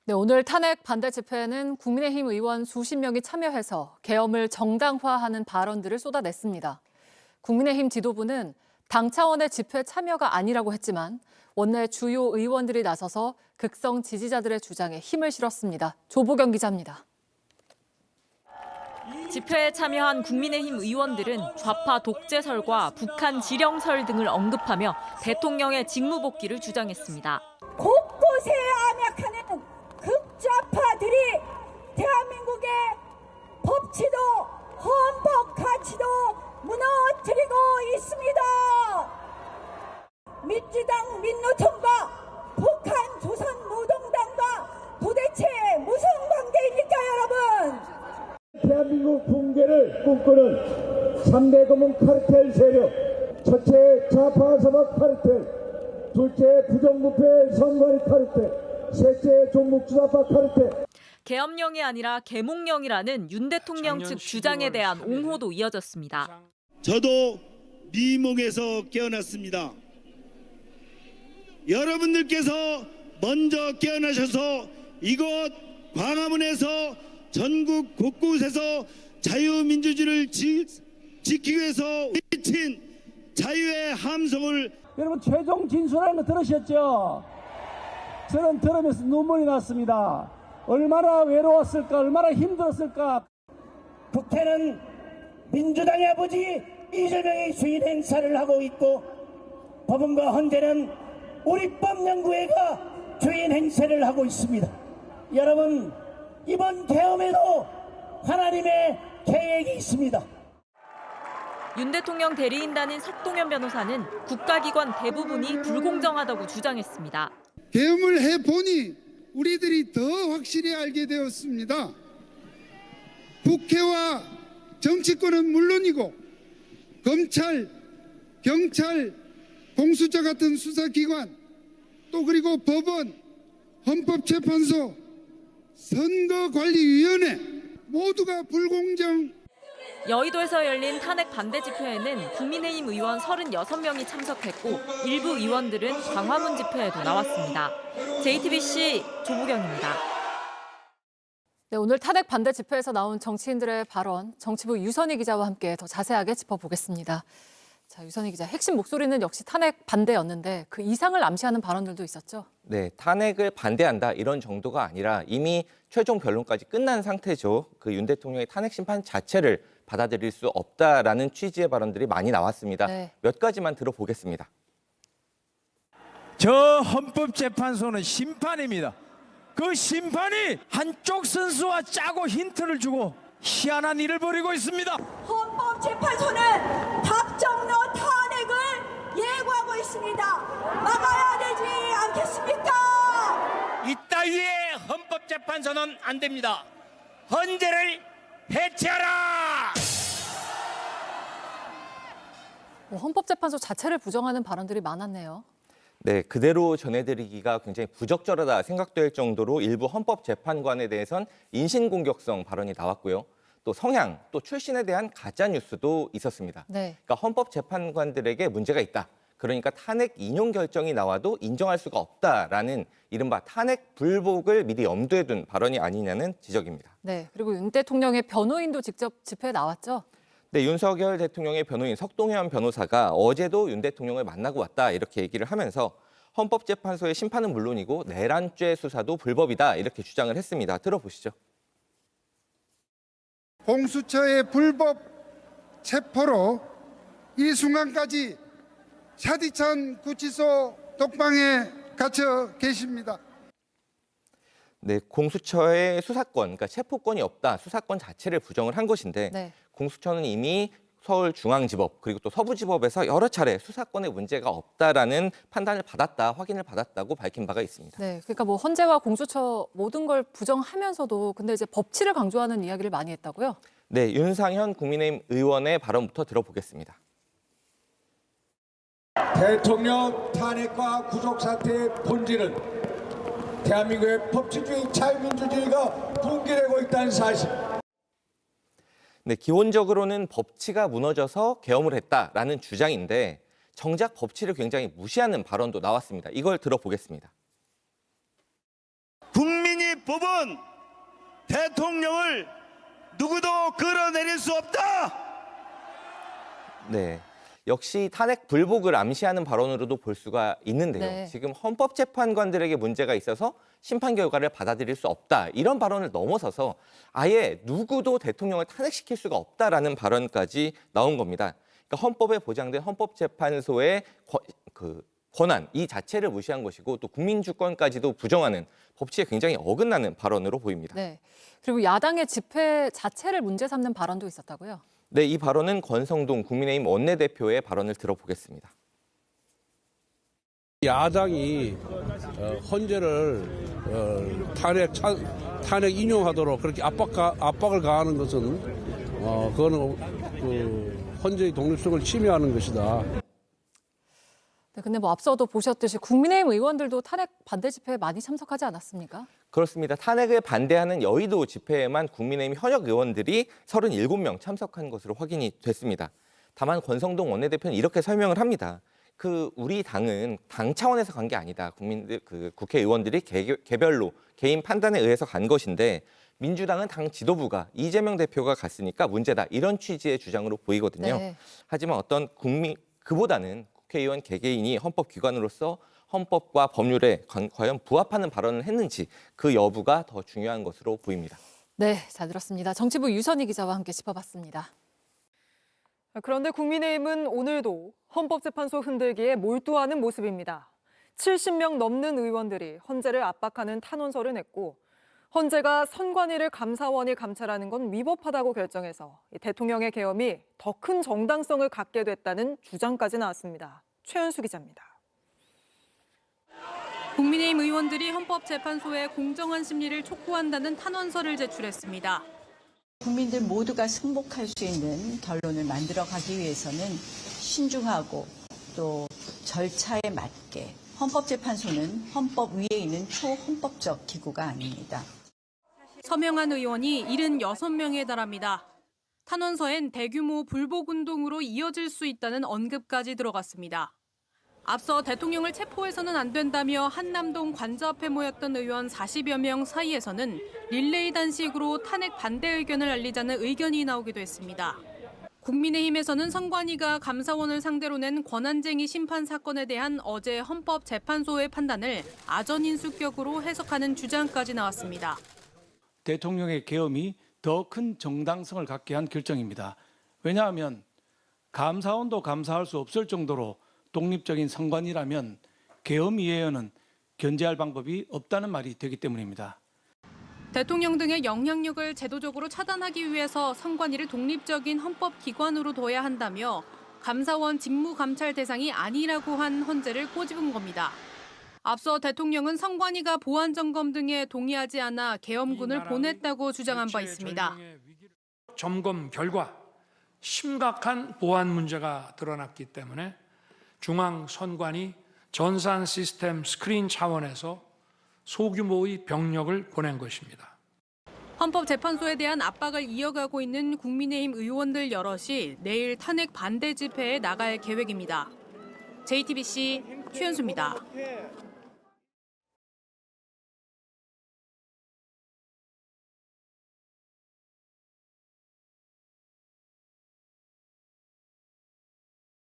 네, 오늘 탄핵 반대 집회에는 국민의힘 의원 수십 명이 참여해서 계엄을 정당화하는 발언들을 쏟아냈습니다. 국민의힘 지도부는 당 차원의 집회 참여가 아니라고 했지만 원내 주요 의원들이 나서서 극성 지지자들의 주장에 힘을 실었습니다. 조보경 기자입니다. 집회에 참여한 국민의힘 의원들은 좌파 독재설과 북한 지령설 등을 언급하며 대통령의 직무복귀를 주장했습니다. 곳곳에 암약하는 극좌파들이 대한민국의 법치도 헌법 가치도 무너뜨리고 있습니다. 민주당 민노총과 북한 조선노동당과 도대체 무슨 관계입니까, 여러분? 대한민국 붕괴를 꿈꾸는 3대 검은 카르텔 세력, 첫째 좌파 사박 카르텔, 둘째 부정부패 선거리 카르텔, 셋째 종북주사파 카르텔. 계엄령이 아니라 계몽령이라는 윤 대통령 측 주장에 대한 옹호도 이어졌습니다. 저도 미몽에서 깨어났습니다. 여러분들께서 먼저 깨어나셔서 이곳 광화문에서 전국 곳곳에서 자유민주주의를 지키기 위해서 외친 자유의 함성을. 여러분 최종 진술하는 거 들으셨죠? 저는 들으면서 눈물이 났습니다. 얼마나 외로웠을까, 얼마나 힘들었을까. 국회는 민주당의 아버지 이재명이 주인 행사를 하고 있고 법원과 헌재는 우리 법연구회가 주인 행세를 하고 있습니다. 여러분, 이번 계엄에도 하나님의 계획이 있습니다. 윤 대통령 대리인단인 석동현 변호사는 국가기관 대부분이 불공정하다고 주장했습니다. 계엄을 해보니 우리들이 더 확실히 알게 되었습니다. 국회와 정치권은 물론이고 검찰, 경찰, 공수처 같은 수사기관, 또 그리고 법원, 헌법재판소, 선거관리위원회 모두가 불공정. 여의도에서 열린 탄핵 반대 집회에는 국민의힘 의원 36명이 참석했고 일부 의원들은 광화문 집회에도 나왔습니다. JTBC 조보경입니다. 네, 오늘 탄핵 반대 집회에서 나온 정치인들의 발언, 정치부 유선희 기자와 함께 더 자세하게 짚어보겠습니다. 자, 유선희 기자, 핵심 목소리는 역시 탄핵 반대였는데 그 이상을 암시하는 발언들도 있었죠? 네, 탄핵을 반대한다 이런 정도가 아니라 이미 최종 변론까지 끝난 상태죠. 그 윤 대통령의 탄핵 심판 자체를 받아들일 수 없다라는 취지의 발언들이 많이 나왔습니다. 네. 몇 가지만 들어보겠습니다. 저 헌법재판소는 심판입니다. 그 심판이 한쪽 선수와 짜고 힌트를 주고 희한한 일을 벌이고 있습니다. 헌법재판소는 박정너 탄핵을 예고하고 있습니다. 막아야 되지 않겠습니까? 이따위의 헌법재판소는 안 됩니다. 헌재를 해체하라! 헌법재판소 자체를 부정하는 발언들이 많았네요. 네, 그대로 전해드리기가 굉장히 부적절하다 생각될 정도로 일부 헌법재판관에 대해선 인신공격성 발언이 나왔고요. 또 성향, 또 출신에 대한 가짜뉴스도 있었습니다. 네. 그러니까 헌법재판관들에게 문제가 있다. 그러니까 탄핵 인용 결정이 나와도 인정할 수가 없다라는 이른바 탄핵 불복을 미리 염두에 둔 발언이 아니냐는 지적입니다. 네, 그리고 윤 대통령의 변호인도 직접 집회에 나왔죠? 네, 윤석열 대통령의 변호인 석동현 변호사가 어제도 윤 대통령을 만나고 왔다 이렇게 얘기를 하면서 헌법재판소의 심판은 물론이고 내란죄 수사도 불법이다 이렇게 주장을 했습니다. 들어보시죠. 공수처의 불법 체포로 이 순간까지 차디찬 구치소 독방에 갇혀 계십니다. 네, 공수처의 수사권, 그러니까 체포권이 없다, 수사권 자체를 부정을 한 것인데 네. 공수처는 이미 서울중앙지법 그리고 또 서부지법에서 여러 차례 수사권에 문제가 없다라는 판단을 받았다, 확인을 받았다고 밝힌 바가 있습니다. 네, 그러니까 뭐 헌재와 공수처 모든 걸 부정하면서도 근데 이제 법치를 강조하는 이야기를 많이 했다고요? 네, 윤상현 국민의힘 의원의 발언부터 들어보겠습니다. 대통령 탄핵과 구속 사태의 본질은 대한민국의 법치주의, 자유민주주의가 붕괴되고 있다는 사실. 네, 기본적으로는 법치가 무너져서 계엄을 했다라는 주장인데 정작 법치를 굉장히 무시하는 발언도 나왔습니다. 이걸 들어보겠습니다. 국민이 법은 대통령을 누구도 끌어내릴 수 없다. 네. 역시 탄핵 불복을 암시하는 발언으로도 볼 수가 있는데요. 네. 지금 헌법재판관들에게 문제가 있어서 심판 결과를 받아들일 수 없다. 이런 발언을 넘어서서 아예 누구도 대통령을 탄핵시킬 수가 없다라는 발언까지 나온 겁니다. 그러니까 헌법에 보장된 헌법재판소의 권한 이 자체를 무시한 것이고 또 국민주권까지도 부정하는 법치에 굉장히 어긋나는 발언으로 보입니다. 네. 그리고 야당의 집회 자체를 문제 삼는 발언도 있었다고요? 네, 이 발언은 권성동 국민의힘 원내대표의 발언을 들어보겠습니다. 야당이 헌재를 탄핵 인용하도록 그렇게 압박을 가하는 것은 그거는 헌재의 독립성을 침해하는 것이다. 네, 근데 뭐 앞서도 보셨듯이 국민의힘 의원들도 탄핵 반대 집회에 많이 참석하지 않았습니까? 그렇습니다. 탄핵을 반대하는 여의도 집회에만 국민의힘 현역 의원들이 37명 참석한 것으로 확인이 됐습니다. 다만 권성동 원내대표는 이렇게 설명을 합니다. 우리 당은 당 차원에서 간 게 아니다. 국회의원들이 개별로 개인 판단에 의해서 간 것인데 민주당은 당 지도부가 이재명 대표가 갔으니까 문제다. 이런 취지의 주장으로 보이거든요. 네. 하지만 그보다는 국회의원 개개인이 헌법기관으로서 헌법과 법률에 과연 부합하는 발언을 했는지 그 여부가 더 중요한 것으로 보입니다. 네, 잘 들었습니다. 정치부 유선희 기자와 함께 짚어봤습니다. 그런데 국민의힘은 오늘도 헌법재판소 흔들기에 몰두하는 모습입니다. 70명 넘는 의원들이 헌재를 압박하는 탄원서를 냈고 헌재가 선관위를 감사원이 감찰하는 건 위법하다고 결정해서 대통령의 계엄이 더 큰 정당성을 갖게 됐다는 주장까지 나왔습니다. 최현수 기자입니다. 국민의힘 의원들이 헌법재판소에 공정한 심리를 촉구한다는 탄원서를 제출했습니다. 국민들 모두가 승복할 수 있는 결론을 만들어가기 위해서는 신중하고 또 절차에 맞게 헌법재판소는 헌법 위에 있는 초헌법적 기구가 아닙니다. 서명한 의원이 76명에 달합니다. 탄원서엔 대규모 불복운동으로 이어질 수 있다는 언급까지 들어갔습니다. 앞서 대통령을 체포해서는 안 된다며 한남동 관저 앞에 모였던 의원 40여 명 사이에서는 릴레이 단식으로 탄핵 반대 의견을 알리자는 의견이 나오기도 했습니다. 국민의힘에서는 선관위가 감사원을 상대로 낸 권한쟁의 심판 사건에 대한 어제 헌법재판소의 판단을 아전인수격으로 해석하는 주장까지 나왔습니다. 대통령의 계엄이 더 큰 정당성을 갖게 한 결정입니다. 왜냐하면 감사원도 감사할 수 없을 정도로 독립적인 선관위라면 계엄 이외에는 견제할 방법이 없다는 말이 되기 때문입니다. 대통령 등의 영향력을 제도적으로 차단하기 위해서 선관위를 독립적인 헌법기관으로 둬야 한다며 감사원 직무감찰 대상이 아니라고 한 헌재를 꼬집은 겁니다. 앞서 대통령은 선관위가 보안점검 등에 동의하지 않아 계엄군을 보냈다고 주장한 바 있습니다. 점검 결과 심각한 보안 문제가 드러났기 때문에 중앙선관위 전산 시스템 스크린 차원에서 소규모의 병력을 보낸 것입니다. 헌법재판소에 대한 압박을 이어가고 있는 국민의힘 의원들 여럿이 내일 탄핵 반대 집회에 나갈 계획입니다. JTBC 최현수입니다.